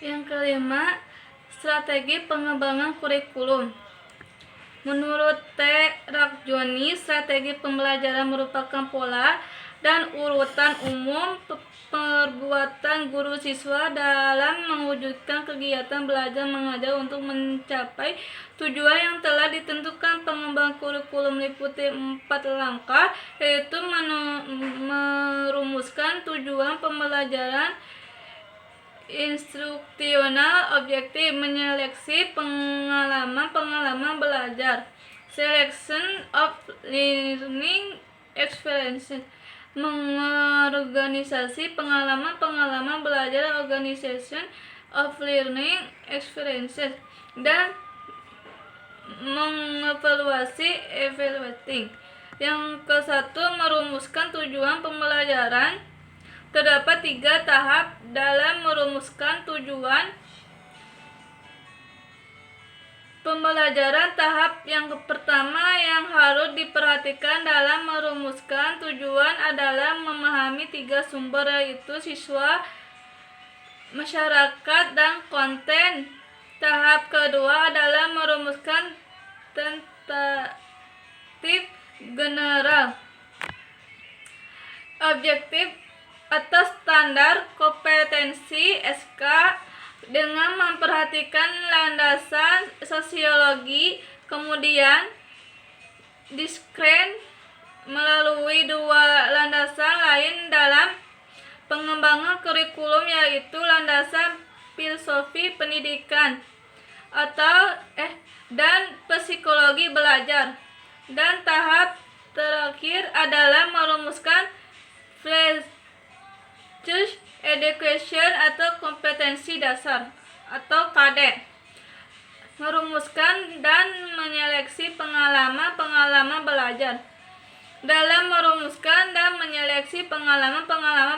Yang kelima, strategi pengembangan kurikulum. Menurut T. Rajoni, strategi pembelajaran merupakan pola dan urutan umum perbuatan guru siswa dalam mewujudkan kegiatan belajar mengajar untuk mencapai tujuan yang telah ditentukan. Pengembangan kurikulum meliputi 4 langkah, yaitu merumuskan tujuan pembelajaran instruksional objektif, menyeleksi pengalaman belajar, selection of learning experiences, mengorganisasi pengalaman belajar, organization of learning experiences, dan mengevaluasi evaluating. Yang ke-1, merumuskan tujuan pembelajaran. Terdapat 3 tahap dalam merumuskan tujuan pembelajaran. Tahap yang pertama yang harus diperhatikan dalam merumuskan tujuan adalah memahami 3 sumber, yaitu siswa, masyarakat, dan konten. Tahap kedua adalah merumuskan tentatif general, objektif atau standar kompetensi (SK) dengan memperhatikan landasan sosiologi. Kemudian diskren melalui 2 landasan lain dalam pengembangan kurikulum, yaitu landasan filosofi pendidikan dan psikologi belajar. Dan tahap terakhir adalah merumuskan education atau kompetensi dasar atau KD, merumuskan dan menyeleksi pengalaman belajar. Dalam merumuskan dan menyeleksi pengalaman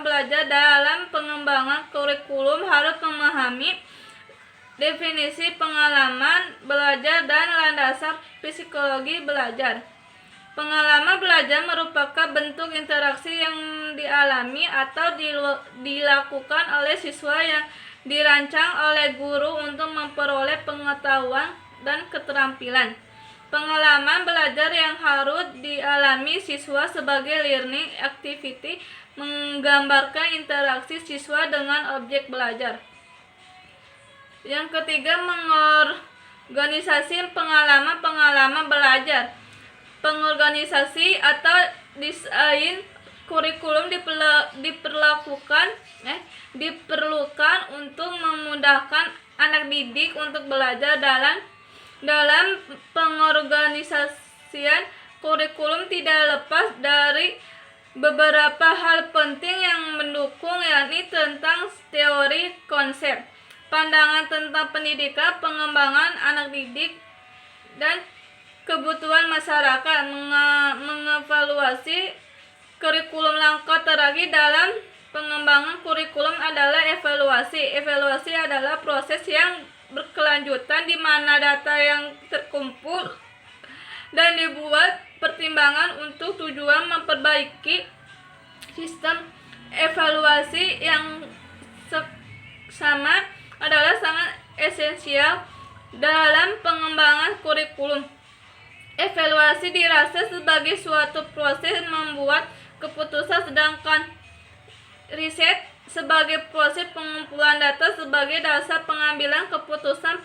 belajar dalam pengembangan kurikulum harus memahami definisi pengalaman belajar dan landasan psikologi belajar. Pengalaman belajar merupakan bentuk interaksi yang dialami atau dilakukan oleh siswa yang dirancang oleh guru untuk memperoleh pengetahuan dan keterampilan. Pengalaman belajar yang harus dialami siswa sebagai learning activity menggambarkan interaksi siswa dengan objek belajar. Yang ketiga, mengorganisasi pengalaman belajar. Pengorganisasi atau desain kurikulum diperlukan untuk memudahkan anak didik untuk belajar. Dalam pengorganisasian kurikulum tidak lepas dari beberapa hal penting yang mendukung, yakni tentang teori, konsep, pandangan tentang pendidikan, pengembangan anak didik, dan kebutuhan masyarakat. Mengevaluasi kurikulum. Langkah terakhir dalam pengembangan kurikulum adalah evaluasi. Evaluasi adalah proses yang berkelanjutan di mana data yang terkumpul dan dibuat pertimbangan untuk tujuan memperbaiki sistem. Evaluasi yang sama adalah sangat esensial dalam pengembangan kurikulum. Evaluasi dirasa sebagai suatu proses membuat keputusan, sedangkan riset sebagai proses pengumpulan data sebagai dasar pengambilan keputusan.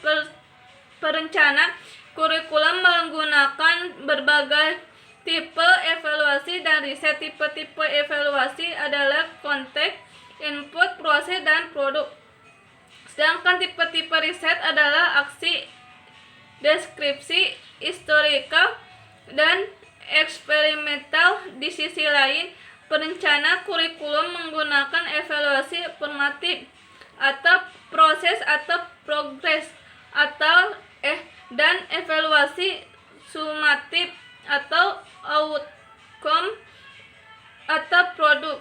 Perencanaan kurikulum menggunakan berbagai tipe evaluasi dan riset. Tipe-tipe evaluasi adalah konteks, input, proses, dan produk. Sedangkan tipe-tipe riset adalah aksi, deskripsi, historical, dan eksperimental. Di sisi lain, perencana kurikulum menggunakan evaluasi formatif atau proses atau progres dan evaluasi sumatif atau outcome atau produk.